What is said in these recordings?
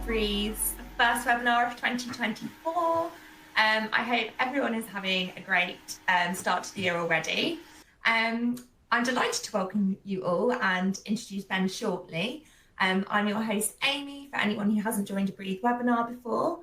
Breeze's first webinar of 2024. I hope everyone is having a great start to the year already. I'm delighted to welcome you all and introduce Ben shortly. I'm your host, Amy, for anyone who hasn't joined a Breathe webinar before.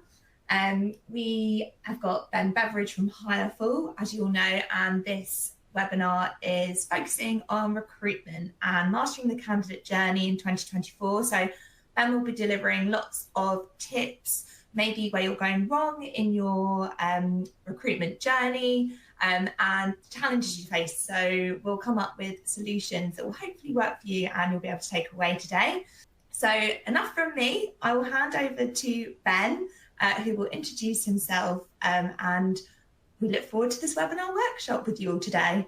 We have got Ben Beveridge from Hireful, as you all know, and this webinar is focusing on recruitment and mastering the candidate journey in 2024. So Ben will be delivering lots of tips, maybe where you're going wrong in your recruitment journey and challenges you face. So we'll come up with solutions that will hopefully work for you and you'll be able to take away today. So enough from me. I will hand over to Ben, who will introduce himself, and we look forward to this webinar workshop with you all today.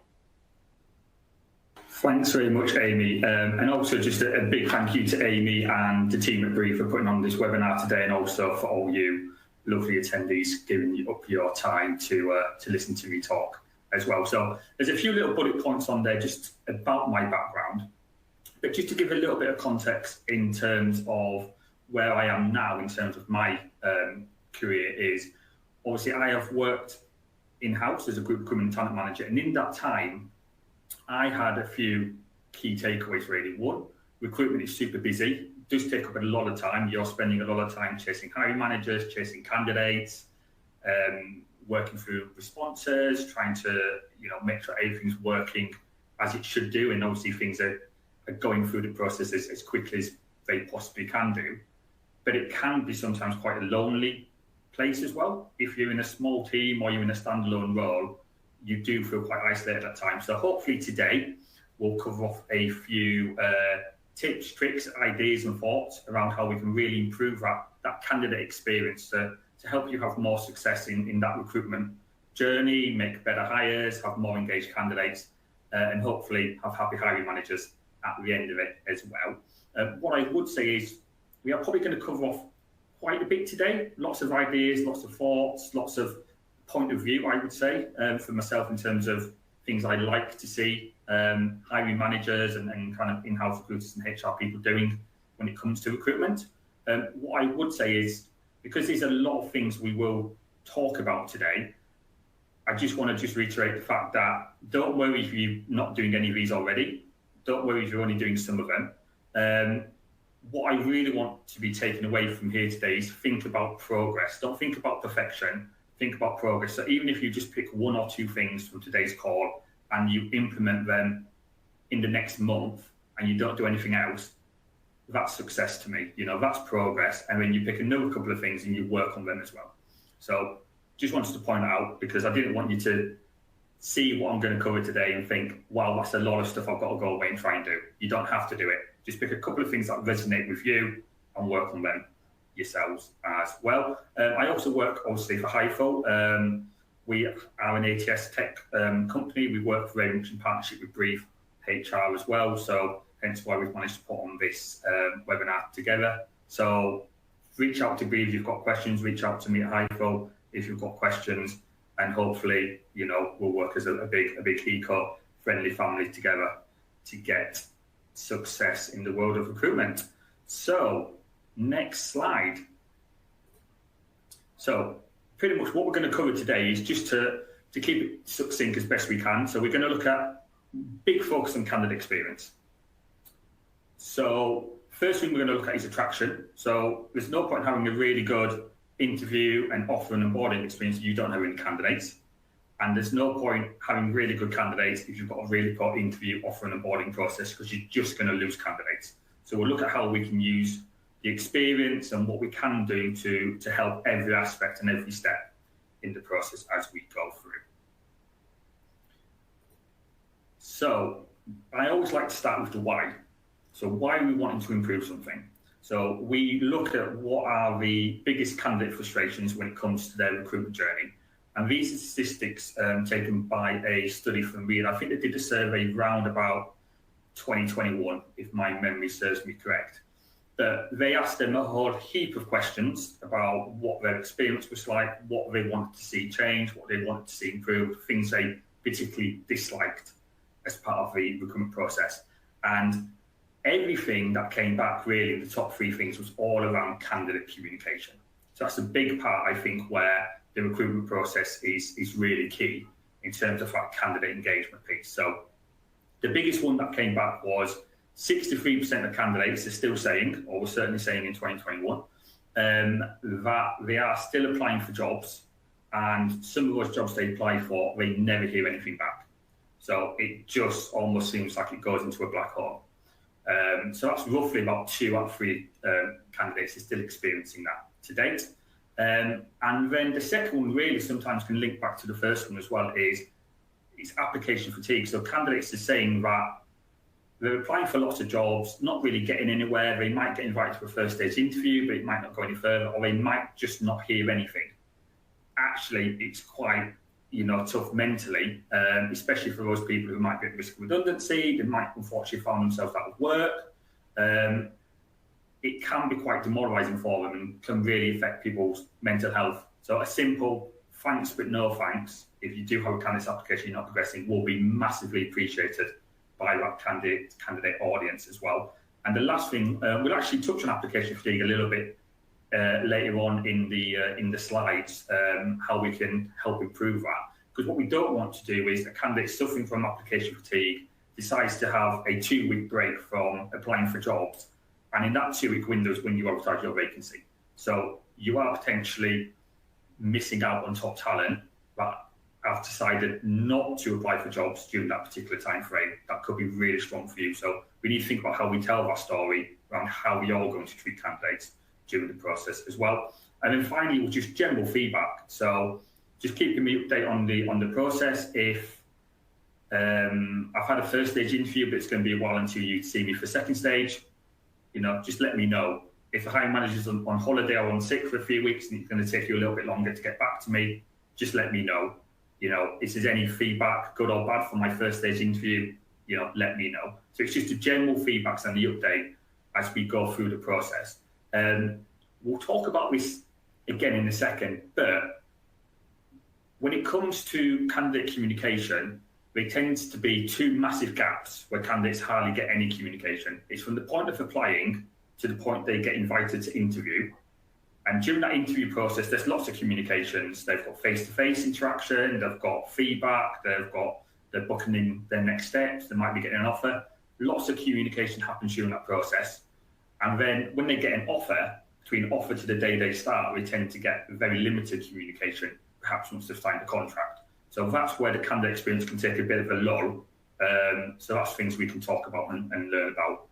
Thanks very much, Amy. And also just a big thank you to Amy and the team at Breathe for putting on this webinar today, and also for all you lovely attendees giving up your time to listen to me talk as well. So there's a few little bullet points on there just about my background, but just to give a little bit of context in terms of where I am now in terms of my career is, obviously I have worked in-house as a group recruitment talent manager, and in that time I had a few key takeaways really. One, recruitment is super busy. It does take up a lot of time. You're spending a lot of time chasing hiring managers, chasing candidates, working through responses, trying to make sure everything's working as it should do, and obviously things are going through the process as quickly as they possibly can do. But it can be sometimes quite a lonely place as well. If you're in a small team or you're in a standalone role, you do feel quite isolated at times. So hopefully today we'll cover off a few tips, tricks, ideas and thoughts around how we can really improve that candidate experience to help you have more success in that recruitment journey, make better hires, have more engaged candidates, and hopefully have happy hiring managers at the end of it as well. What I would say is we are probably going to cover off quite a bit today. Lots of ideas, lots of thoughts, lots of point of view, I would say, for myself in terms of things I like to see hiring managers and kind of in-house recruiters and HR people doing when it comes to recruitment. What I would say is, because there's a lot of things we will talk about today, I just want to reiterate the fact that don't worry if you're not doing any of these already. Don't worry if you're only doing some of them. What I really want to be taken away from here today is think about progress. Don't think about perfection. Think about progress. So even if you just pick one or two things from today's call and you implement them in the next month and you don't do anything else, that's success to me. That's progress. And then you pick another couple of things and you work on them as well. So just wanted to point out, because I didn't want you to see what I'm going to cover today and think, wow, that's a lot of stuff I've got to go away and try and do. You don't have to do it. Just pick a couple of things that resonate with you and work on them yourselves as well. I also work obviously for Hireful. We are an ATS tech company. We work very much in partnership with Breathe HR as well. So hence why we've managed to put on this webinar together. So reach out to Breathe if you've got questions. Reach out to me at Hireful if you've got questions, and hopefully we'll work as a big eco-friendly family together to get success in the world of recruitment. So next slide. So pretty much what we're going to cover today is just to keep it succinct as best we can. So we're going to look at big focus on candidate experience. So first thing we're going to look at is attraction. So there's no point having a really good interview and offer and onboarding experience if you don't have any candidates. And there's no point having really good candidates if you've got a really poor interview, offer and onboarding process, because you're just going to lose candidates. So we'll look at how we can use the experience and what we can do to help every aspect and every step in the process as we go through. So I always like to start with the why. So why are we wanting to improve something? So we look at what are the biggest candidate frustrations when it comes to their recruitment journey. And these are statistics taken by a study from Reed. I think they did a survey round about 2021, if my memory serves me correct. But they asked them a whole heap of questions about what their experience was like, what they wanted to see change, what they wanted to see improved, things they particularly disliked as part of the recruitment process. And everything that came back, really, the top three things was all around candidate communication. So that's a big part, I think, where the recruitment process is really key in terms of that candidate engagement piece. So the biggest one that came back was 63% of candidates are still saying, or were certainly saying in 2021, that they are still applying for jobs, and some of those jobs they apply for, they never hear anything back. So it just almost seems like it goes into a black hole. So that's roughly about 2 out of 3 candidates are still experiencing that to date. And then the second one really sometimes can link back to the first one as well, is application fatigue. So candidates are saying that they're applying for lots of jobs, not really getting anywhere. They might get invited to a first stage interview, but it might not go any further, or they might just not hear anything. Actually, it's quite tough mentally, especially for those people who might be at risk of redundancy. They might unfortunately find themselves out of work. It can be quite demoralising for them and can really affect people's mental health. So a simple thanks but no thanks, if you do have a candidate's application you're not progressing, will be massively appreciated by that candidate audience as well. And the last thing, we'll actually touch on application fatigue a little bit later on in the slides, how we can help improve that. Because what we don't want to do is a candidate suffering from application fatigue decides to have a 2-week break from applying for jobs, and in that 2-week window is when you advertise your vacancy. So you are potentially missing out on top talent that have decided not to apply for jobs during that particular time frame. That could be really strong for you. So we need to think about how we tell that story around how we are going to treat candidates during the process as well. And then finally, just general feedback. So just keeping me updated on the process. If I've had a first stage interview, but it's going to be a while until you see me for second stage, just let me know. If the hiring manager's on holiday or on sick for a few weeks and it's going to take you a little bit longer to get back to me, just let me know. If there's any feedback, good or bad, from my first stage interview, let me know. So it's just the general feedbacks and the update as we go through the process. We'll talk about this again in a second, but when it comes to candidate communication, there tends to be 2 massive gaps where candidates hardly get any communication. It's from the point of applying to the point they get invited to interview. And during that interview process, there's lots of communications. They've got face-to-face interaction, they've got feedback, they're booking in their next steps, they might be getting an offer. Lots of communication happens during that process. And then when they get an offer, between offer to the day they start, they tend to get very limited communication, perhaps once they've signed a contract. So that's where the candidate experience can take a bit of a lull. So that's things we can talk about and learn about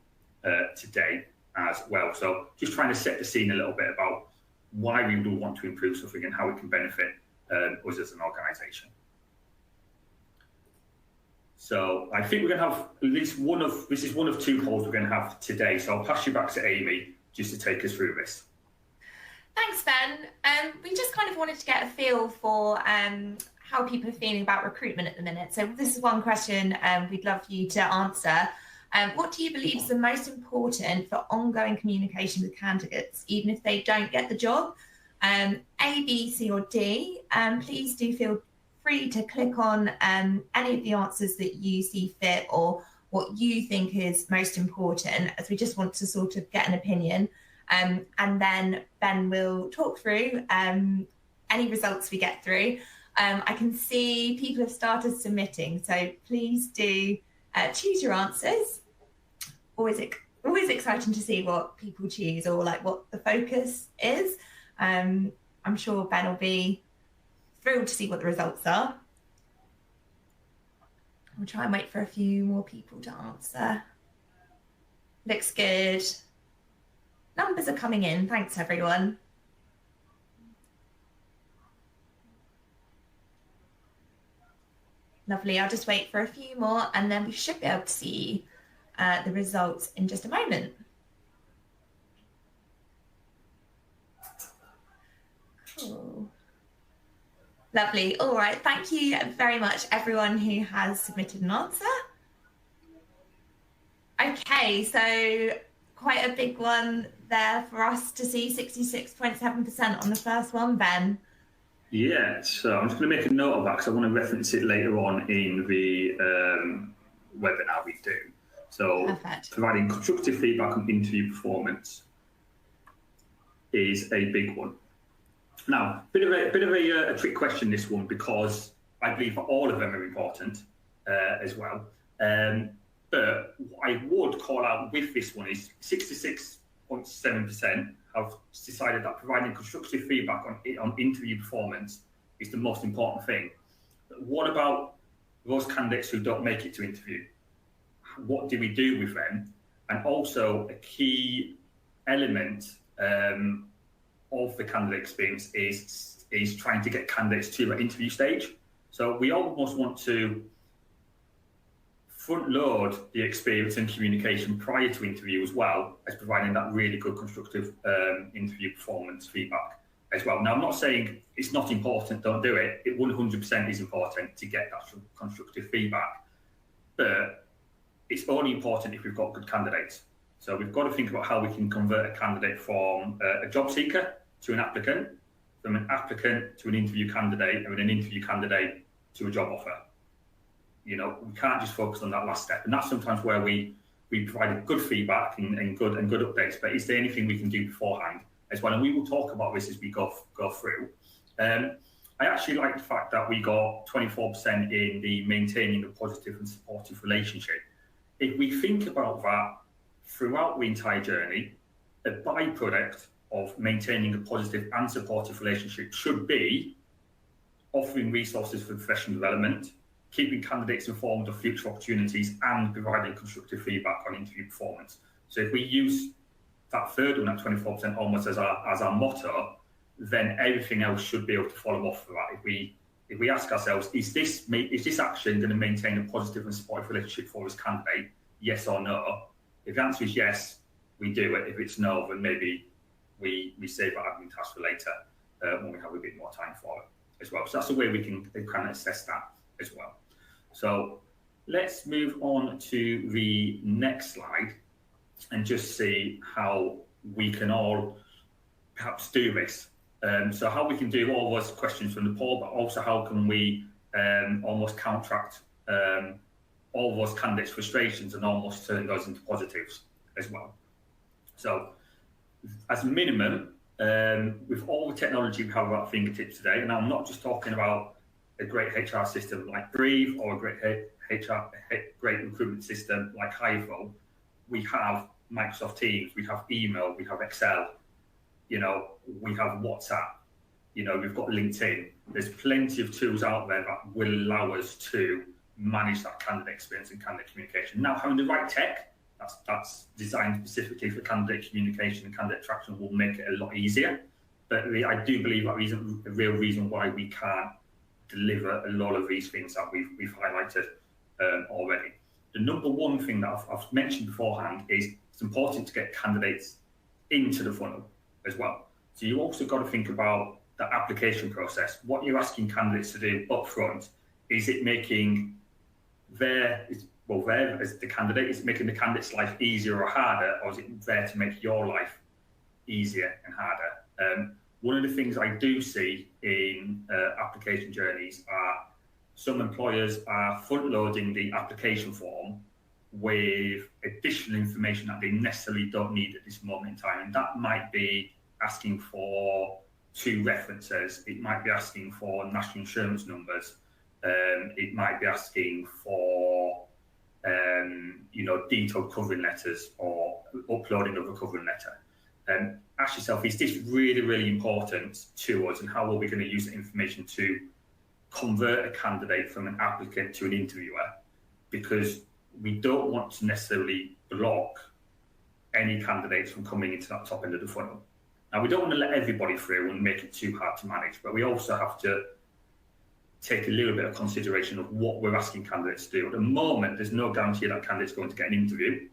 today as well. So just trying to set the scene a little bit about why we would want to improve something and how it can benefit us as an organisation. So I think we're going to have at least this is one of 2 calls we're going to have today. So I'll pass you back to Amy just to take us through this. Thanks, Ben. We just kind of wanted to get a feel for how people are feeling about recruitment at the minute. So this is one question we'd love you to answer. What do you believe is the most important for ongoing communication with candidates, even if they don't get the job? A, B, C, or D? Please do feel free to click on any of the answers that you see fit or what you think is most important, as we just want to sort of get an opinion. And then Ben will talk through any results we get through. I can see people have started submitting, so please do choose your answers. Always exciting to see what people choose or like what the focus is. I'm sure Ben will be thrilled to see what the results are. We'll try and wait for a few more people to answer. Looks good. Numbers are coming in. Thanks, everyone. Lovely. I'll just wait for a few more and then we should be able to see the results in just a moment. Cool. Lovely. All right. Thank you very much, everyone who has submitted an answer. Okay, so quite a big one there for us to see, 66.7% on the first one, Ben. Yeah, so I'm just going to make a note of that because I want to reference it later on in the webinar we do. So Perfect. providing constructive feedback on interview performance is a big one. Now, bit of a trick question, this one, because I believe all of them are important as well. But what I would call out with this one is 66.7% have decided that providing constructive feedback on interview performance is the most important thing. But what about those candidates who don't make it to interview? What do we do with them? And also a key element of the candidate experience is trying to get candidates to that interview stage. So we almost want to front load the experience and communication prior to interview, as well as providing that really good constructive interview performance feedback as well. Now, I'm not saying it's not important, don't do it. It 100% is important to get that constructive feedback, but it's only important if we've got good candidates. So we've got to think about how we can convert a candidate from a job seeker to an applicant, from an applicant to an interview candidate, and an interview candidate to a job offer. You know, we can't just focus on that last step, and that's sometimes where we provide good feedback and good updates. But is there anything we can do beforehand as well? And we will talk about this as we go through. I actually like the fact that we got 24% in the maintaining a positive and supportive relationship. If we think about that throughout the entire journey, a byproduct of maintaining a positive and supportive relationship should be offering resources for professional development, keeping candidates informed of future opportunities, and providing constructive feedback on interview performance. So if we use that third one, that 24% almost as our motto, then everything else should be able to follow off for that. If we ask ourselves, is this action going to maintain a positive and supportive relationship for this candidate? Yes or no? If the answer is yes, we do it. If it's no, then maybe we save that admin task for later when we have a bit more time for it as well. So that's the way we can kind of assess that as well. So let's move on to the next slide and just see how we can all perhaps do this. So how we can do all those questions from the poll, but also how can we almost counteract all those candidates' frustrations and almost turn those into positives as well. So as a minimum, with all the technology we have at our fingertips today, and I'm not just talking about a great HR system like Breathe or a great recruitment system like Hireful, we have Microsoft Teams, we have email, we have Excel, you know, we have WhatsApp, you know, we've got LinkedIn. There's plenty of tools out there that will allow us to manage that candidate experience and candidate communication. Now, having the right tech that's designed specifically for candidate communication and candidate attraction will make it a lot easier. But I do believe that isn't a real reason why we can't deliver a lot of these things that we've highlighted already. The number one thing that I've mentioned beforehand is it's important to get candidates into the funnel as well. So you also got to think about the application process. What you're asking candidates to do up front, is it making as the candidate, is it making the candidate's life easier or harder, or is it there to make your life easier and harder? One of the things I do see in application journeys are some employers are front-loading the application form with additional information that they necessarily don't need at this moment in time. And that might be asking for 2 references. It might be asking for national insurance numbers. It might be asking for detailed covering letters or uploading of a covering letter. Ask yourself, is this really, really important to us, and how are we going to use the information to convert a candidate from an applicant to an interviewer? Because we don't want to necessarily block any candidates from coming into that top end of the funnel. Now, we don't want to let everybody through and make it too hard to manage, but we also have to take a little bit of consideration of what we're asking candidates to do. At the moment, there's no guarantee that candidate's going to get an interview.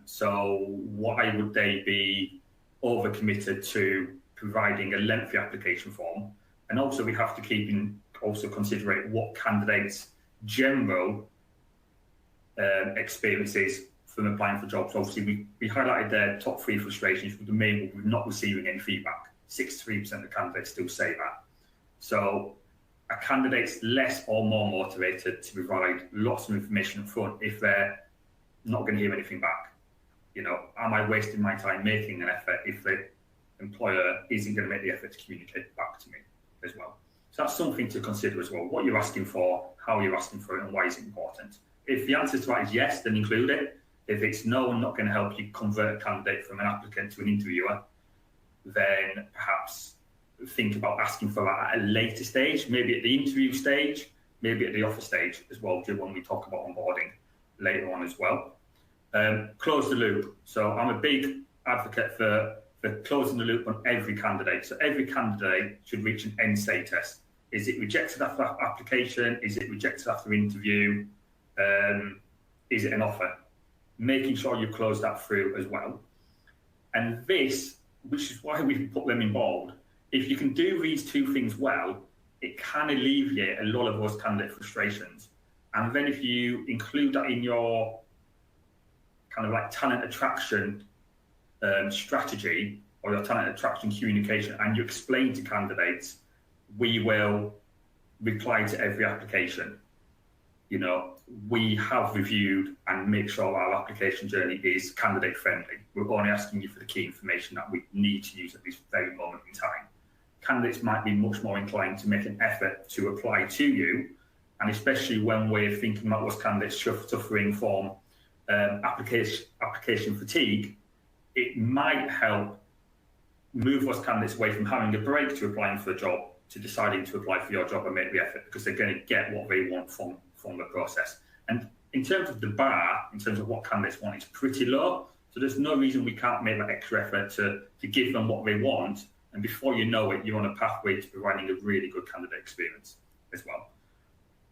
So why would they be overcommitted to providing a lengthy application form? And also we have to keep in also considerate what candidates' general experiences from applying for jobs. Obviously, we highlighted their top 3 frustrations, with the main one, not receiving any feedback. 63% of candidates still say that. So a candidate's less or more motivated to provide lots of information up front if they're not going to hear anything back. Am I wasting my time making an effort if the employer isn't going to make the effort to communicate back to me as well? So that's something to consider as well. What you're asking for, how you're asking for it, and why is it important? If the answer to that is yes, then include it. If it's no, I'm not going to help you convert a candidate from an applicant to an interviewer, then perhaps think about asking for that at a later stage, maybe at the interview stage, maybe at the offer stage as well, when we talk about onboarding later on as well. Close the loop. So I'm a big advocate for closing the loop on every candidate. So every candidate should reach an end status. Is it rejected after application? Is it rejected after interview? Is it an offer? Making sure you close that through as well. And this, which is why we put them in bold, if you can do these two things well, it can alleviate a lot of those candidate frustrations. And then if you include that in your kind of like talent attraction strategy, or your talent attraction communication, and you explain to candidates, we will reply to every application. We have reviewed and make sure our application journey is candidate friendly. We're only asking you for the key information that we need to use at this very moment in time. Candidates might be much more inclined to make an effort to apply to you, and especially when we're thinking about those candidates suffering from application fatigue, it might help move those candidates away from having a break to applying for a job to deciding to apply for your job and make the effort, because they're going to get what they want from the process. And in terms of the bar, in terms of what candidates want, it's pretty low. So there's no reason we can't make that extra effort to give them what they want. And before you know it, you're on a pathway to providing a really good candidate experience as well.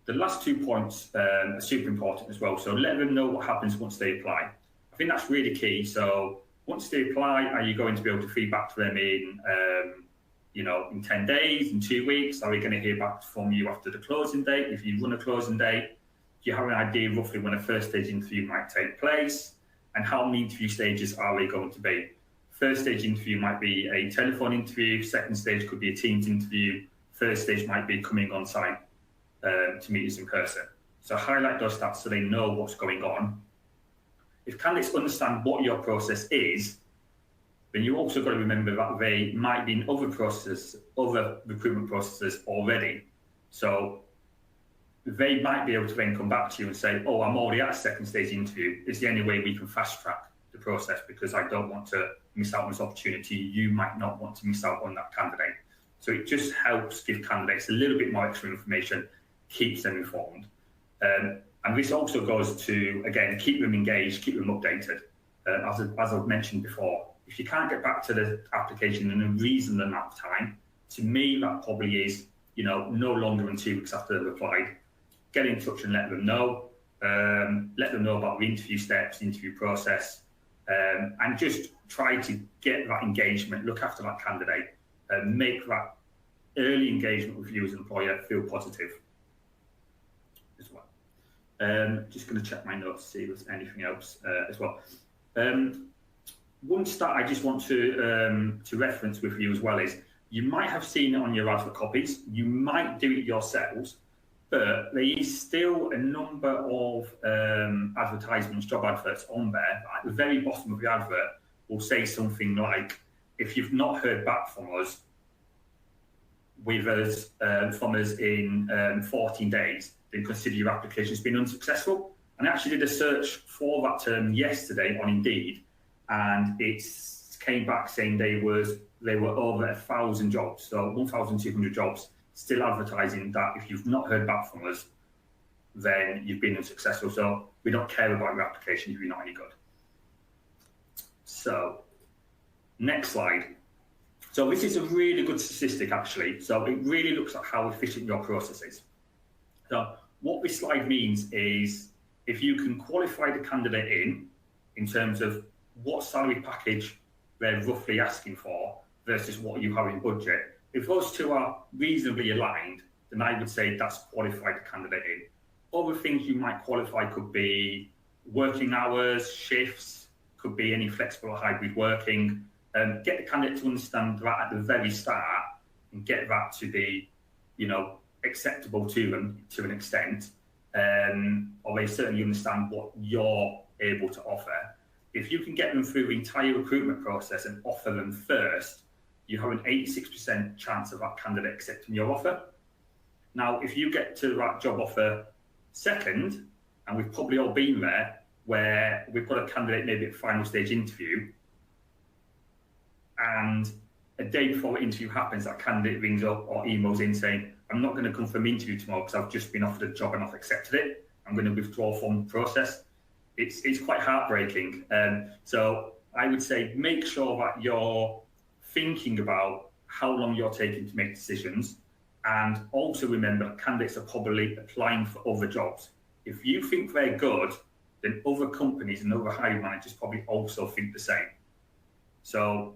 The last 2 points are super important as well. So let them know what happens once they apply. I think that's really key. So once they apply, are you going to be able to feed back to them in 10 days, in 2 weeks? Are we going to hear back from you after the closing date? If you run a closing date, do you have an idea roughly when a first stage interview might take place? And how many interview stages are they going to be? First stage interview might be a telephone interview. Second stage could be a Teams interview. Third stage might be coming on site to meet us in person. So highlight those stats so they know what's going on. If candidates understand what your process is, then you also got to remember that they might be in other recruitment processes already. So they might be able to then come back to you and say, oh, I'm already at a second stage interview. Is there any way we can fast track the process, because I don't want to miss out on this opportunity? You might not want to miss out on that candidate. So it just helps give candidates a little bit more extra information, keeps them informed. And this also goes to, again, keep them engaged, keep them updated. As I've mentioned before, if you can't get back to the application in a reasonable amount of time, to me, that probably is, no longer than 2 weeks after they've applied. Get in touch and let them know. Let them know about the interview steps, the interview process, and just try to get that engagement, look after that candidate, and make that early engagement with you as an employer feel positive as well. Just going to check my notes to see if there's anything else as well. One stat I just want to reference with you as well is, you might have seen it on your advert copies, you might do it yourselves, but there is still a number of advertisements, job adverts on there. At the very bottom of the advert will say something like, if you've not heard back from us in 14 days, then consider your application has been unsuccessful. And I actually did a search for that term yesterday on Indeed, and it came back saying they were over 1,000 jobs, so 1,200 jobs still advertising that if you've not heard back from us, then you've been unsuccessful. So we don't care about your application if you're not any good. So next slide. So this is a really good statistic, actually. So it really looks at how efficient your process is. So what this slide means is, if you can qualify the candidate in terms of what salary package they're roughly asking for versus what you have in budget, if those two are reasonably aligned, then I would say that's qualified the candidate in. Other things you might qualify could be working hours, shifts, could be any flexible or hybrid working. Get the candidate to understand that at the very start, and get that to be, acceptable to them to an extent. or they certainly understand what you're able to offer. If you can get them through the entire recruitment process and offer them first, you have an 86% chance of that candidate accepting your offer. Now, if you get to that job offer second, and we've probably all been there, where we've got a candidate maybe at final stage interview, and a day before the interview happens, that candidate rings up or emails in saying, I'm not going to come for an interview tomorrow because I've just been offered a job and I've accepted it. I'm going to withdraw from the process. It's quite heartbreaking. So I would say make sure that you're thinking about how long you're taking to make decisions, and also remember candidates are probably applying for other jobs. If you think they're good, then other companies and other hiring managers probably also think the same. So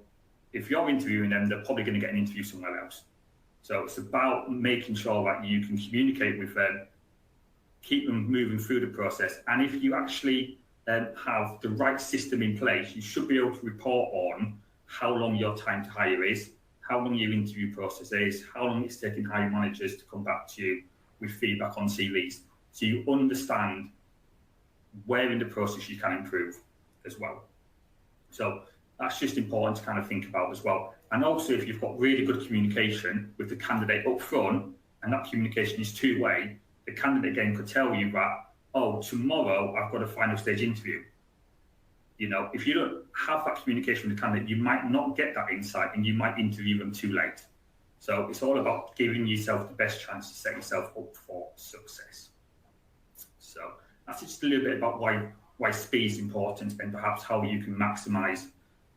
if you're interviewing them, they're probably going to get an interview somewhere else. So it's about making sure that you can communicate with them, keep them moving through the process. And if you actually have the right system in place, you should be able to report on how long your time to hire is, how long your interview process is, how long it's taking hiring managers to come back to you with feedback on CVs. So you understand where in the process you can improve as well. So that's just important to kind of think about as well. And also, if you've got really good communication with the candidate up front, and that communication is two-way, the candidate again could tell you that, oh, tomorrow I've got a final stage interview. You know, if you don't have that communication with the candidate, you might not get that insight and you might interview them too late. So it's all about giving yourself the best chance to set yourself up for success. So that's just a little bit about why speed is important, and perhaps how you can maximize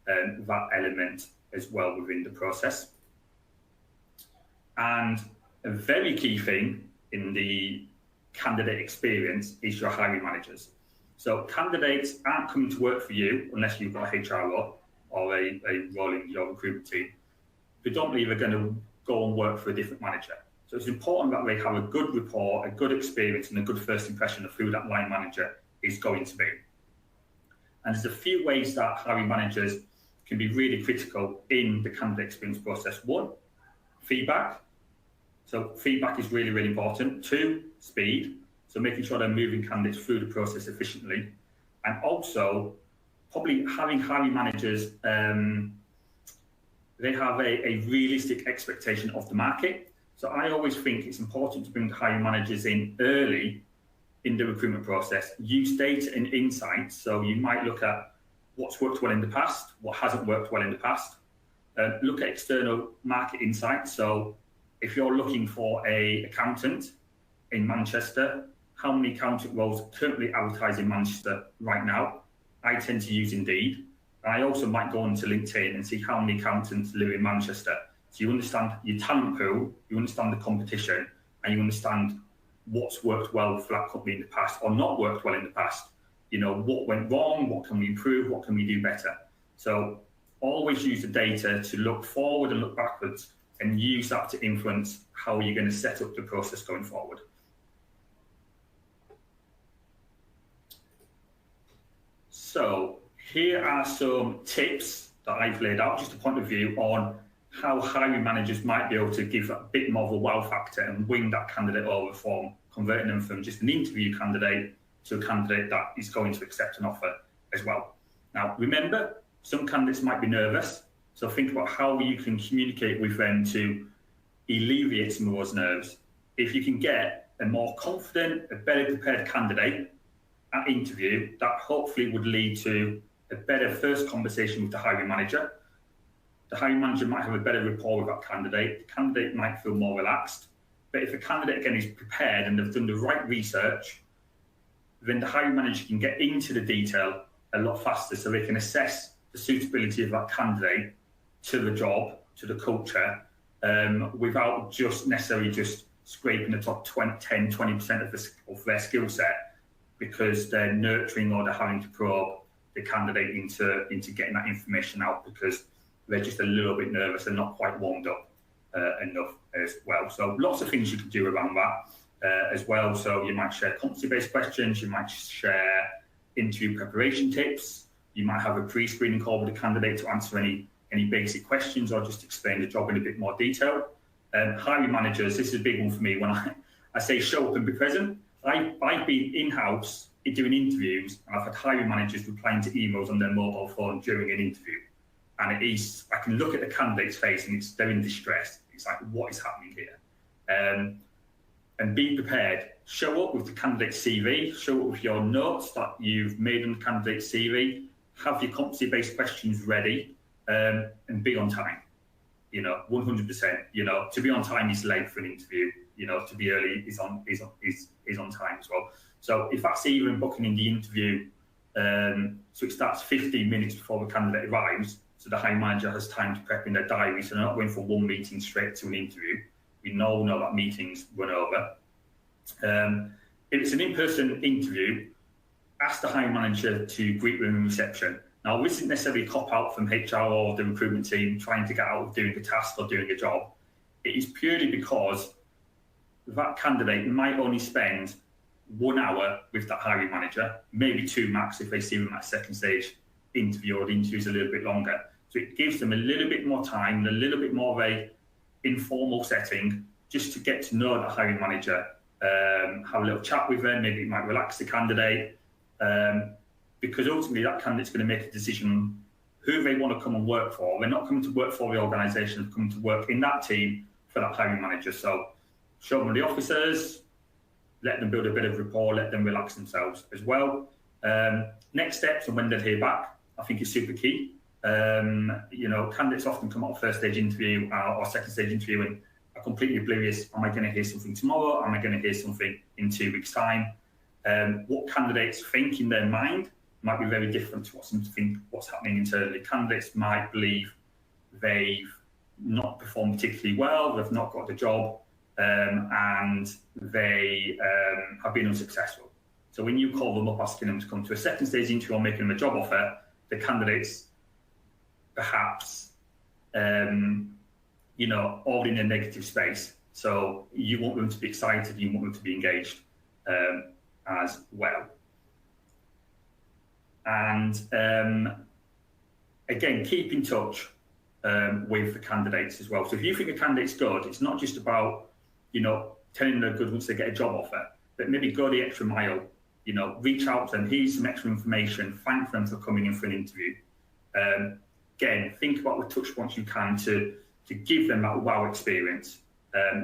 that element as well within the process. And a very key thing in the candidate experience is your hiring managers. So candidates aren't coming to work for you unless you've got a HR role or a role in your recruitment team. Predominantly, they're going to go and work for a different manager. So it's important that they have a good rapport, a good experience, and a good first impression of who that line manager is going to be. And there's a few ways that hiring managers can be really critical in the candidate experience process. One, feedback. So feedback is really, really important. Two, speed. So making sure they're moving candidates through the process efficiently. And also, probably having hiring managers, they have a realistic expectation of the market. So I always think it's important to bring the hiring managers in early in the recruitment process, use data and insights. So you might look at what's worked well in the past, what hasn't worked well in the past. Look at external market insights. So if you're looking for an accountant in Manchester, how many accountant roles are currently advertised in Manchester right now? I tend to use Indeed. I also might go onto LinkedIn and see how many accountants live in Manchester. So you understand your talent pool, you understand the competition, and you understand what's worked well for that company in the past or not worked well in the past. You know, what went wrong, what can we improve, what can we do better? So always use the data to look forward and look backwards, and use that to influence how you're going to set up the process going forward. So here are some tips that I've laid out, just a point of view on how hiring managers might be able to give a bit more of a wow factor and win that candidate over from converting them from just an interview candidate to a candidate that is going to accept an offer as well. Now, remember, some candidates might be nervous, so think about how you can communicate with them to alleviate some of those nerves. If you can get a more confident, a better prepared candidate at interview, that hopefully would lead to a better first conversation with the hiring manager. The hiring manager might have a better rapport with that candidate. The candidate might feel more relaxed. But if the candidate, again, is prepared and they've done the right research, then the hiring manager can get into the detail a lot faster, so they can assess the suitability of that candidate to the job, to the culture, without just necessarily just scraping the top 10, 20% of their skill set, because they're nurturing or they're having to probe the candidate into getting that information out because they're just a little bit nervous and not quite warmed up enough as well. So lots of things you can do around that as well. So you might share competency-based questions, you might share interview preparation tips, you might have a pre-screening call with the candidate to answer any basic questions or just explain the job in a bit more detail. Hiring managers, this is a big one for me. When I say show up and be present, I've been in-house doing interviews, and I've had hiring managers replying to emails on their mobile phone during an interview. And I can look at the candidate's face and they're in distress. It's like, what is happening here? And be prepared. Show up with the candidate CV, show up with your notes that you've made on the candidate CV, have your competency-based questions ready, and be on time. 100%. To be on time is late for an interview. To be early is on time as well. So if that's even booking in the interview, so it starts 15 minutes before the candidate arrives, so the hiring manager has time to prep in their diary, so they're not going from one meeting straight to an interview. We know that meetings run over. If it's an in-person interview, ask the hiring manager to greet them in reception. Now, this isn't necessarily a cop-out from HR or the recruitment team trying to get out of doing a task or doing a job. It is purely because that candidate might only spend 1 hour with that hiring manager, maybe 2 max if they see them at second stage interview, or the interview is a little bit longer. So it gives them a little bit more time, a little bit more of a informal setting, just to get to know the hiring manager, have a little chat with them. Maybe it might relax the candidate, because ultimately that candidate's going to make a decision on who they want to come and work for. They're not coming to work for the organisation, they're coming to work in that team for that hiring manager. So show them the officers, let them build a bit of rapport, let them relax themselves as well. Next steps and when they'll hear back, I think is super key. Candidates often come out of first stage interview or second stage interview and are completely oblivious. Am I going to hear something tomorrow? Am I going to hear something in 2 weeks' time? What candidates think in their mind might be very different to what's happening internally. Candidates might believe they've not performed particularly well, they've not got the job, and they have been unsuccessful. So when you call them up asking them to come to a second stage interview or making them a job offer, the candidates perhaps all in a negative space. So you want them to be excited, you want them to be engaged as well. And again, keep in touch with the candidates as well. So if you think a candidate's good, it's not just about, telling them they're good once they get a job offer, but maybe go the extra mile, reach out to them, here's some extra information, thank them for coming in for an interview. Again, think about the touch points you can to give them that wow experience.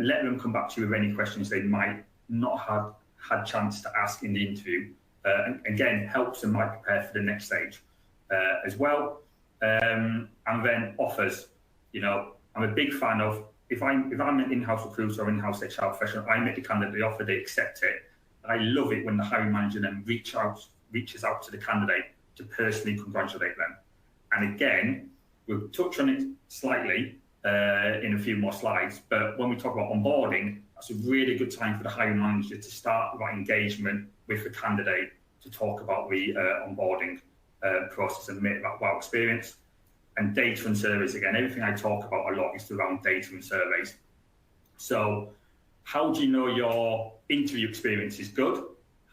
Let them come back to you with any questions they might not have had chance to ask in the interview. And again, helps them might prepare for the next stage as well. And then offers. I'm a big fan of, if I'm an in-house recruiter or in-house HR professional, I make the candidate the offer, they accept it. I love it when the hiring manager then reaches out to the candidate to personally congratulate them. And again, we'll touch on it slightly in a few more slides, but when we talk about onboarding, that's a really good time for the hiring manager to start that engagement with the candidate to talk about the onboarding process and make that wow experience. And data and surveys, again, everything I talk about a lot is around data and surveys. So how do you know your interview experience is good?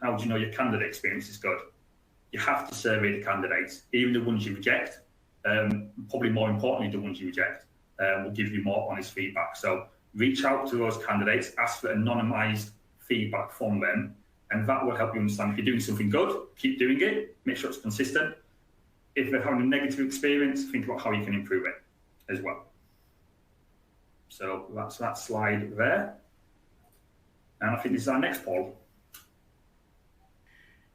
How do you know your candidate experience is good? You have to survey the candidates, even the ones you reject. Probably more importantly, the ones you reject will give you more honest feedback. So reach out to those candidates, ask for anonymized feedback from them, and that will help you understand if you're doing something good, keep doing it, make sure it's consistent. If they're having a negative experience, think about how you can improve it as well. So that's that slide there. And I think this is our next poll.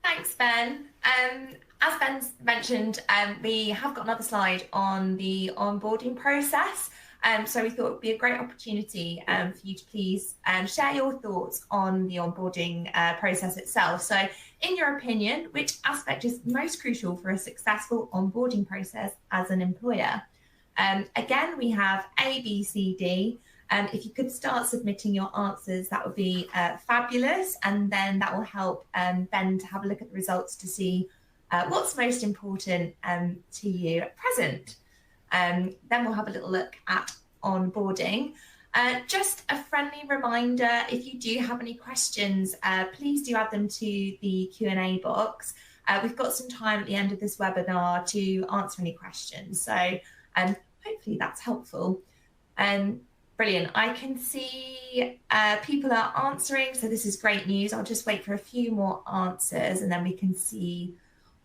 Thanks, Ben. As Ben mentioned, we have got another slide on the onboarding process. So we thought it would be a great opportunity for you to please share your thoughts on the onboarding process itself. So in your opinion, which aspect is most crucial for a successful onboarding process as an employer? Again, we have A, B, C, D. If you could start submitting your answers, that would be fabulous. And then that will help Ben to have a look at the results to see what's most important to you at present. Then we'll have a little look at onboarding. Just a friendly reminder, if you do have any questions, please do add them to the Q&A box. We've got some time at the end of this webinar to answer any questions. So hopefully that's helpful. Brilliant. I can see people are answering, so this is great news. I'll just wait for a few more answers and then we can see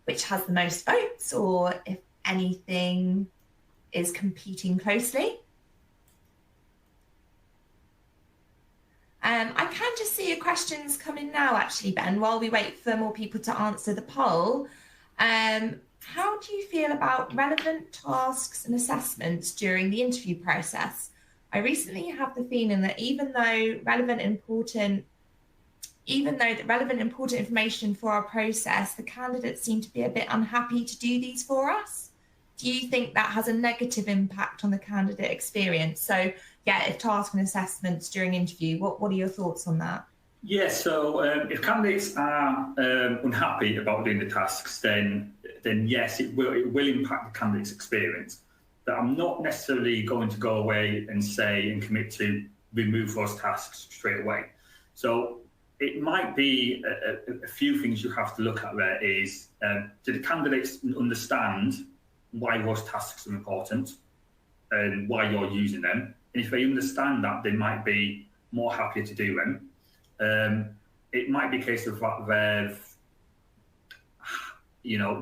which has the most votes or if anything is competing closely. I can just see your questions coming now, actually, Ben, while we wait for more people to answer the poll. How do you feel about relevant tasks and assessments during the interview process? I recently have the feeling that even though relevant important information for our process, the candidates seem to be a bit unhappy to do these for us. Do you think that has a negative impact on the candidate experience? So yeah, if tasks and assessments during interview, what are your thoughts on that? Yeah, so if candidates are unhappy about doing the tasks, then yes, it will impact the candidate's experience. But I'm not necessarily going to go away and say and commit to remove those tasks straight away. So it might be a few things you have to look at there is, do the candidates understand why those tasks are important and why you're using them? And if they understand that, they might be more happier to do them. It might be a case of that they've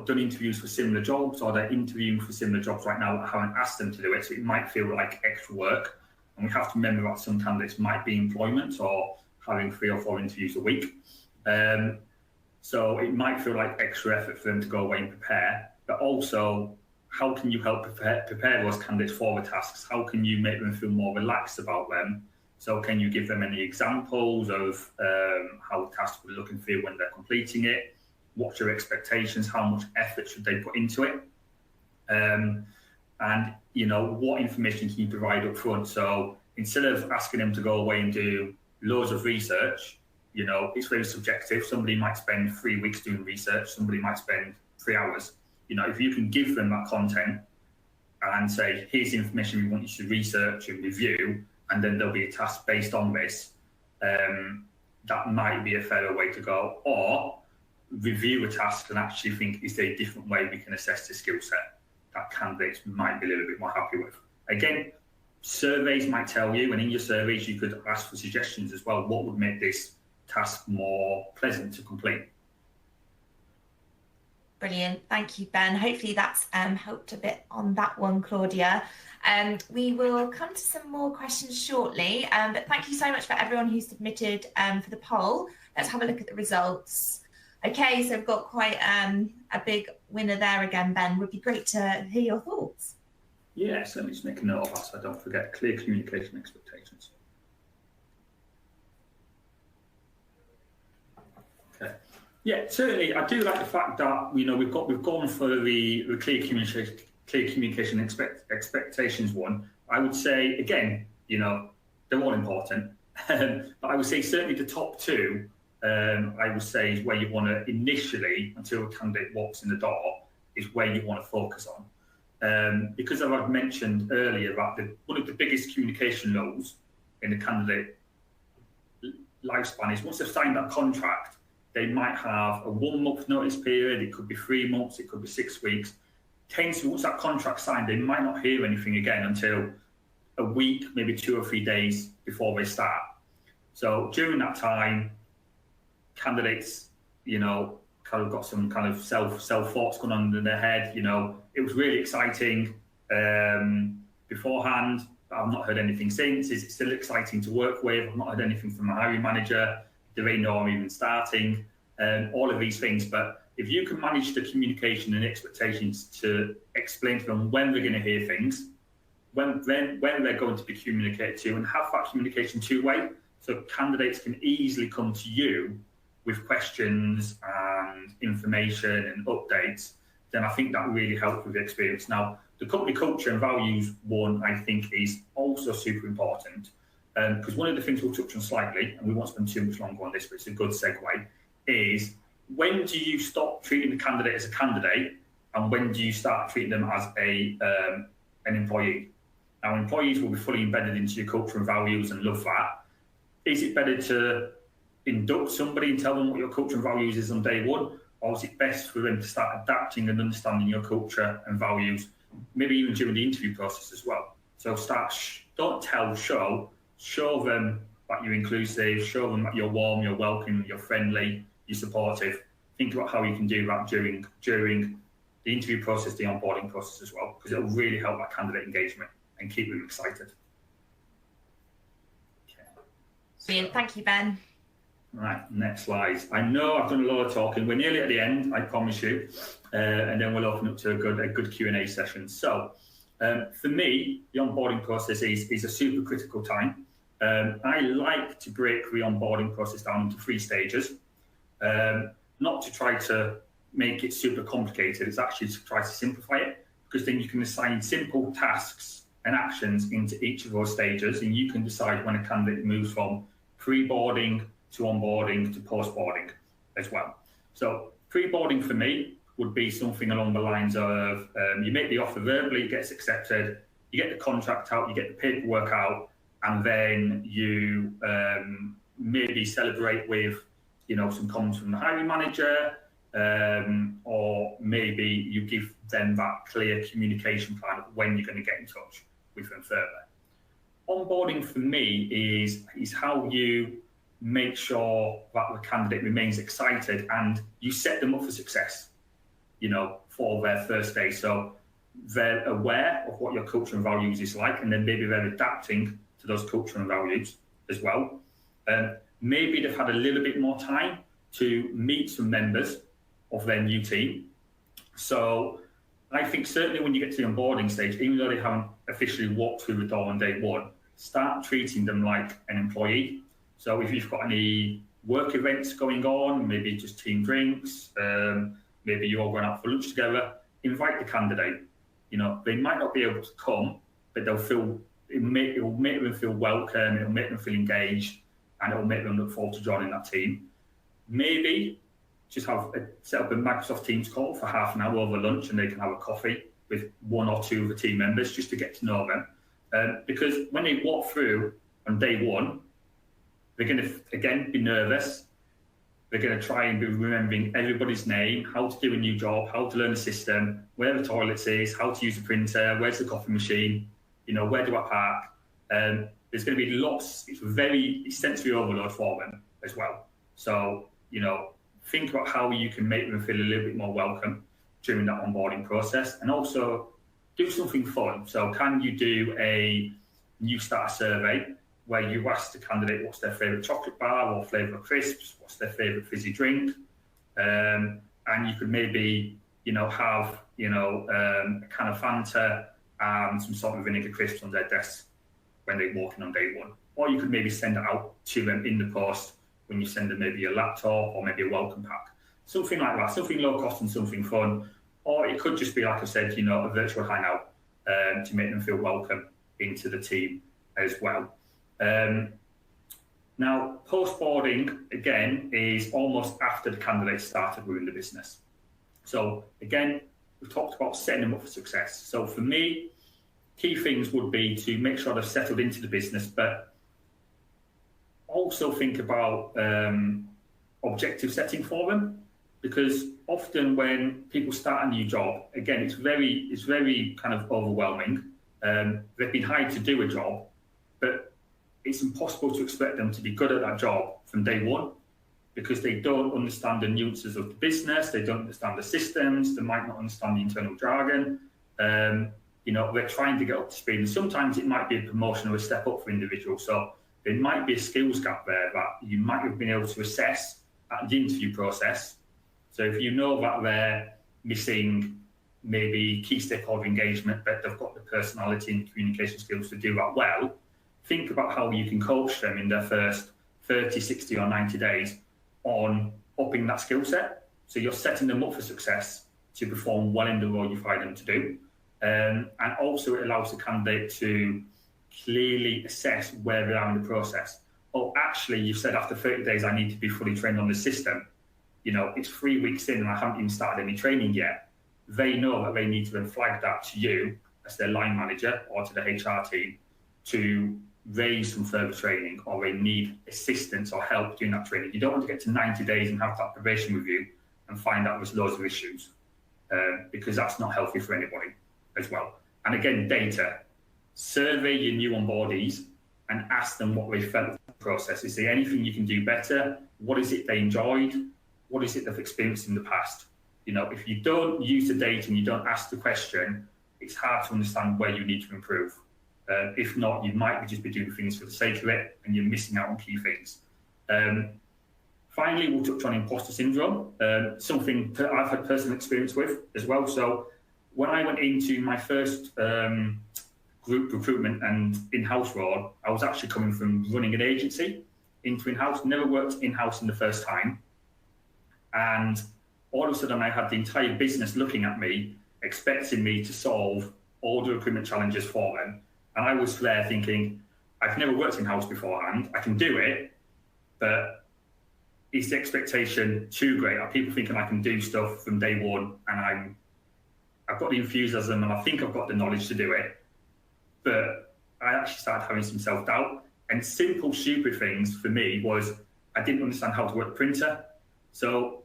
done interviews for similar jobs, or they're interviewing for similar jobs right now that haven't asked them to do it, so it might feel like extra work. And we have to remember that some candidates might be employment or having 3 or 4 interviews a week. So it might feel like extra effort for them to go away and prepare. But also, how can you help prepare those candidates for the tasks? How can you make them feel more relaxed about them? So can you give them any examples of how the task will look and feel when they're completing it? What's your expectations? How much effort should they put into it? And what information can you provide up front? So instead of asking them to go away and do loads of research, it's very subjective. Somebody might spend 3 weeks doing research. Somebody might spend 3 hours. If you can give them that content and say, here's the information we want you to research and review, and then there'll be a task based on this, that might be a fairer way to go. Or review a task and actually think, is there a different way we can assess the skill set that candidates might be a little bit more happy with? Again, surveys might tell you, and in your surveys you could ask for suggestions as well. What would make this task more pleasant to complete? Brilliant. Thank you, Ben. Hopefully that's helped a bit on that one, Claudia. We will come to some more questions shortly, but thank you so much for everyone who submitted for the poll. Let's have a look at the results. Okay, so we've got quite a big winner there again, Ben. Would be great to hear your thoughts. Yeah, so let me just make a note of that so I don't forget. Clear communication expectations. Okay. Yeah, certainly. I do like the fact that we've gone for the clear communication expectations one. I would say again, they're all important, but I would say certainly the top 2. I would say is where you want to initially, until a candidate walks in the door, is where you want to focus on. Because as I've mentioned earlier, that one of the biggest communication lows in the candidate lifespan is once they've signed that contract, they might have a 1-month notice period, it could be 3 months, it could be 6 weeks. Once that contract's signed, they might not hear anything again until a week, maybe 2 or 3 days before they start. So during that time, candidates, kind of got some kind of self thoughts going on in their head. It was really exciting beforehand, but I've not heard anything since. Is it still exciting to work with? I've not heard anything from my hiring manager. Do they know I'm even starting? All of these things. But if you can manage the communication and expectations to explain to them when they're going to hear things, when they're going to be communicated to, and have that communication two-way, so candidates can easily come to you with questions and information and updates, then I think that really helps with the experience. Now, the company culture and values one, I think, is also super important, because one of the things we'll touch on slightly, and we won't spend too much longer on this, but it's a good segue, is when do you stop treating the candidate as a candidate, and when do you start treating them as an employee? Now, employees will be fully embedded into your culture and values and love that. Is it better to induct somebody and tell them what your culture and values is on day one, or is it best for them to start adapting and understanding your culture and values, maybe even during the interview process as well? So don't tell, show them that you're inclusive, show them that you're warm, you're welcome, you're friendly, you're supportive. Think about how you can do that during the interview process, the onboarding process as well, because it'll really help that candidate engagement and keep them excited. Okay. Brilliant, thank you, Ben. Right, next slide. I know I've done a lot of talking. We're nearly at the end, I promise you, and then we'll open up to a good Q&A session. So, for me, the onboarding process is a super critical time. I like to break the onboarding process down into 3 stages, not to try to make it super complicated. It's actually to try to simplify it, because then you can assign simple tasks and actions into each of those stages, and you can decide when a candidate moves from pre-boarding to onboarding to post-boarding as well. So pre-boarding for me would be something along the lines of you make the offer verbally, it gets accepted, you get the contract out, you get the paperwork out, and then you maybe celebrate with some comments from the hiring manager, or maybe you give them that clear communication plan of when you're going to get in touch with them further. Onboarding for me is how you make sure that the candidate remains excited and you set them up for success, for their first day. So they're aware of what your culture and values is like, and then maybe they're adapting to those culture and values as well. Maybe they've had a little bit more time to meet some members of their new team. So I think certainly when you get to the onboarding stage, even though they haven't officially walked through the door on day one, start treating them like an employee. So if you've got any work events going on, maybe just team drinks, maybe you're all going out for lunch together, invite the candidate. They might not be able to come, but it will make them feel welcome, it'll make them feel engaged, and it'll make them look forward to joining that team. Maybe just set up a Microsoft Teams call for half an hour over lunch, and they can have a coffee with 1 or 2 of the team members just to get to know them. Because when they walk through on day one, they're going to, again, be nervous. They're going to try and be remembering everybody's name, how to do a new job, how to learn a system, where the toilets is, how to use a printer, where's the coffee machine, where do I park? There's going to be lots, it's sensory overload for them as well. So, think about how you can make them feel a little bit more welcome during that onboarding process, and also do something fun. So can you do a new starter survey where you ask the candidate what's their favourite chocolate bar or flavour of crisps, what's their favourite fizzy drink, and you could maybe, have, a can of Fanta and some salt and vinegar crisps on their desk when they walk in on day one. Or you could maybe send it out to them in the post when you send them maybe a laptop or maybe a welcome pack. Something like that, something low cost and something fun. Or it could just be, like I said, a virtual hangout to make them feel welcome into the team as well. Now, post-boarding, again, is almost after the candidate started within the business. So, again, we've talked about setting them up for success. So, for me, key things would be to make sure they've settled into the business, but also think about objective setting for them, because often when people start a new job, again, it's very kind of overwhelming. They've been hired to do a job, but it's impossible to expect them to be good at that job from day one, because they don't understand the nuances of the business, they don't understand the systems, they might not understand the internal jargon. They're trying to get up to speed, and sometimes it might be a promotion or a step up for individuals. So there might be a skills gap there that you might have been able to assess at the interview process. So if you know that they're missing maybe key stakeholder engagement, but they've got the personality and communication skills to do that well, think about how you can coach them in their first 30, 60 or 90 days on upping that skill set. So you're setting them up for success to perform well in the role you've hired them to do. And also it allows the candidate to clearly assess where they are in the process. Oh, actually, you said after 30 days, I need to be fully trained on the system. It's 3 weeks in and I haven't even started any training yet. They know that they need to then flag that to you as their line manager or to the HR team to raise some further training, or they need assistance or help doing that training. You don't want to get to 90 days and have that probation review and find out there's loads of issues, because that's not healthy for anybody as well. And again, data. survey your new onboardees and ask them what they felt of the process. Is there anything you can do better? What is it they enjoyed? What is it they've experienced in the past? You know, if you don't use the data and you don't ask the question, it's hard to understand where you need to improve. If not, you might just be doing things for the sake of it and you're missing out on key things. Finally, we'll touch on imposter syndrome, something that I've had personal experience with as well. So when I went into my first group recruitment and in-house role, I was actually coming from running an agency into in-house, never worked in-house in the first time. And all of a sudden I had the entire business looking at me, expecting me to solve all the recruitment challenges for them. And I was there thinking, I've never worked in-house beforehand, I can do it, but is the expectation too great? Are people thinking I can do stuff from day one and I've got the enthusiasm and I think I've got the knowledge to do it? But I actually started having some self-doubt, and simple, stupid things for me was I didn't understand how to work the printer. So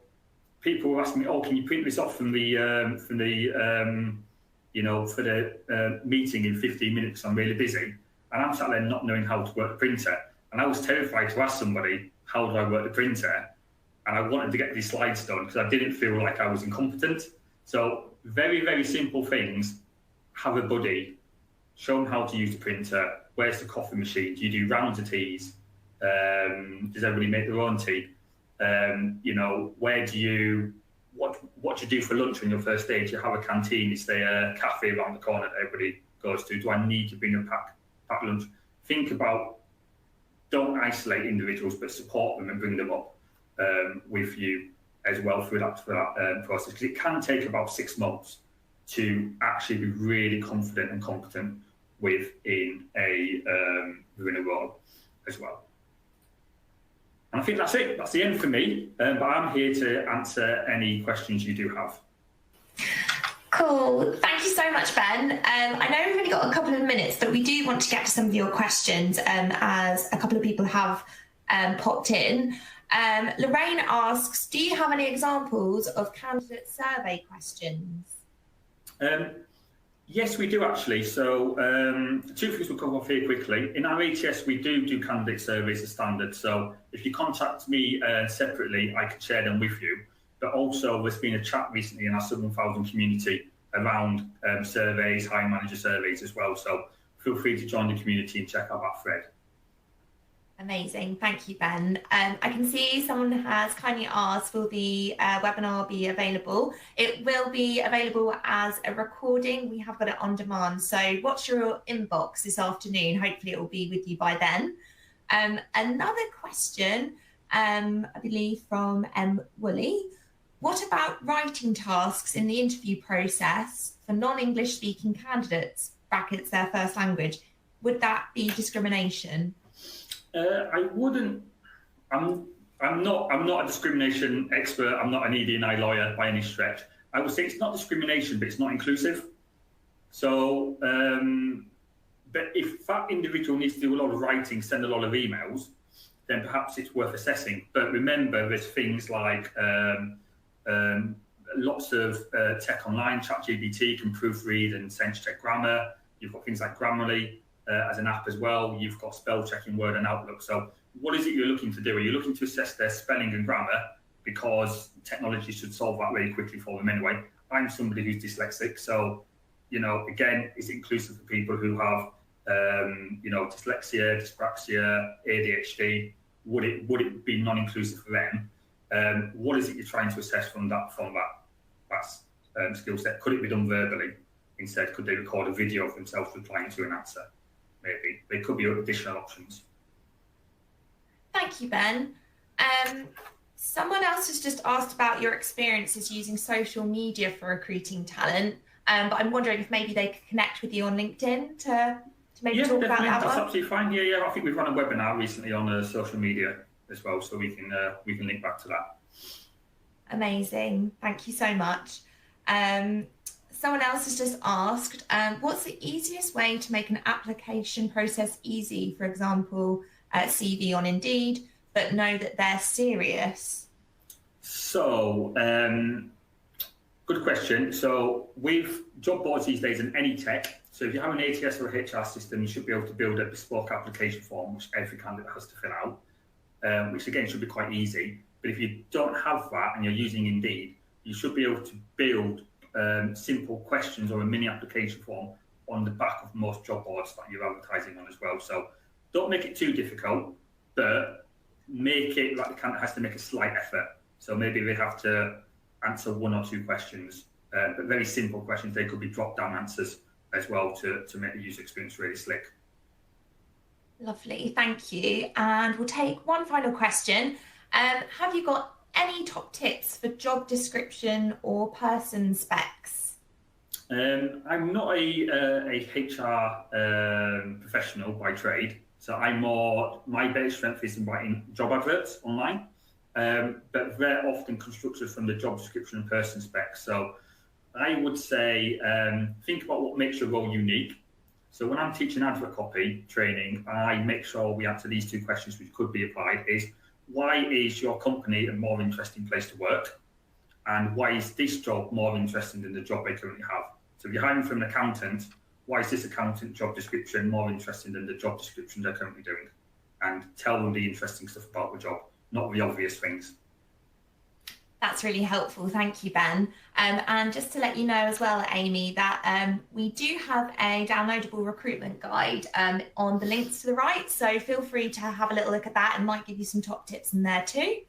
people were asking me, "Oh, can you print this off from the meeting in 15 minutes? I'm really busy." And I'm sat there not knowing how to work the printer, and I was terrified to ask somebody, "How do I work the printer?" And I wanted to get these slides done because I didn't feel like I was incompetent. So very, very simple things. Have a buddy. Show them how to use the printer. Where's the coffee machine? Do you do rounds of teas? Does everybody make their own tea? Where do you, what do you do for lunch on your first day? Do you have a canteen? Is there a cafe around the corner that everybody goes to? Do I need to bring a packed lunch? Think about, don't isolate individuals, but support them and bring them up with you as well through that process. Because it can take about 6 months to actually be really confident and competent within a role as well. And I think that's it. That's the end for me. But I'm here to answer any questions you do have. Cool. Thank you so much, Ben. I know we've only got a couple of minutes, but we do want to get to some of your questions as a couple of people have popped in. Lorraine asks, do you have any examples of candidate survey questions? Yes, we do actually. So 2 things we'll cover off here quickly. In our ATS, we do candidate surveys as standard. So if you contact me separately, I can share them with you. But also there's been a chat recently in our sub 1000 community around surveys, hiring manager surveys as well. So feel free to join the community and check out that thread. Amazing. Thank you, Ben. I can see someone has kindly asked, will the webinar be available? It will be available as a recording. We have got it on demand. So watch your inbox this afternoon. Hopefully it will be with you by then. Another question, I believe from Woolley. What about writing tasks in the interview process for non-English speaking candidates, brackets their first language? Would that be discrimination? I wouldn't. I'm not a discrimination expert. I'm not an ED&I lawyer by any stretch. I would say it's not discrimination, but it's not inclusive. So, but if that individual needs to do a lot of writing, send a lot of emails, then perhaps it's worth assessing. But remember, there's things like lots of tech online. ChatGPT can proofread and sense check grammar. You've got things like Grammarly as an app as well. You've got spell checking Word and Outlook. So what is it you're looking to do? Are you looking to assess their spelling and grammar because technology should solve that really quickly for them anyway? I'm somebody who's dyslexic. So, again, is it inclusive for people who have, dyslexia, dyspraxia, ADHD? Would it be non-inclusive for them? What is it you're trying to assess from that skill set? Could it be done verbally instead? Could they record a video of themselves replying to an answer? Maybe. There could be additional options. Thank you, Ben. Someone else has just asked about your experiences using social media for recruiting talent, but I'm wondering if maybe they could connect with you on LinkedIn to maybe talk about that. That's absolutely fine. Yeah. I think we've run a webinar recently on social media as well, so we can link back to that. Amazing. Thank you so much. Someone else has just asked, what's the easiest way to make an application process easy? For example, CV on Indeed, but know that they're serious. So, good question. So with job boards these days and any tech, So if you have an ATS or a HR system, you should be able to build a bespoke application form, which every candidate has to fill out, which again should be quite easy. But if you don't have that and you're using Indeed, you should be able to build simple questions or a mini application form on the back of most job boards that you're advertising on as well. So don't make it too difficult, but make it like the candidate has to make a slight effort. So maybe they have to answer 1 or 2 questions, but very simple questions. They could be drop-down answers as well to make the user experience really slick. Lovely, thank you. And we'll take one final question. Have you got any top tips for job description or person specs? I'm not a HR professional by trade, so my base strength is in writing job adverts online, but they're often constructed from the job description and person specs. So I would say think about what makes your role unique. So when I'm teaching advert copy training, I make sure we answer these 2 questions which could be applied is, why is your company a more interesting place to work? And why is this job more interesting than the job they currently have? So if you're hiring from an accountant, why is this accountant job description more interesting than the job description they're currently doing? And tell them the interesting stuff about the job, not the obvious things. That's really helpful. Thank you, Ben. And just to let you know as well, Amy, that we do have a downloadable recruitment guide on the links to the right. So feel free to have a little look at that and might give you some top tips in there too.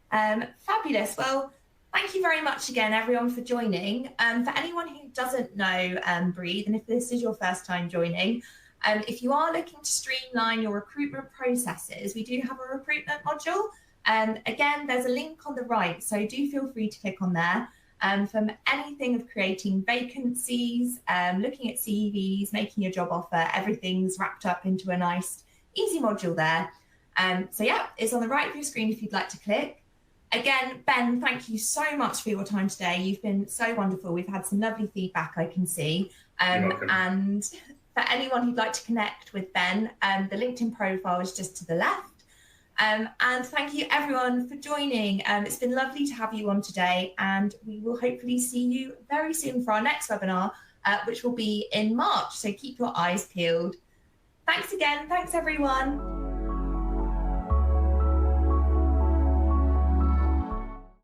Fabulous. Well, thank you very much again, everyone, for joining. For anyone who doesn't know Breathe, and if this is your first time joining, if you are looking to streamline your recruitment processes, we do have a recruitment module. Again, there's a link on the right, so do feel free to click on there. From anything of creating vacancies, looking at CVs, making a job offer, everything's wrapped up into a nice, easy module there. So yeah, it's on the right of your screen if you'd like to click. Again, Ben, thank you so much for your time today. You've been so wonderful. We've had some lovely feedback, I can see. And for anyone who'd like to connect with Ben, the LinkedIn profile is just to the left. And thank you everyone for joining. It's been lovely to have you on today, and we will hopefully see you very soon for our next webinar, which will be in March. So keep your eyes peeled. Thanks again. Thanks everyone.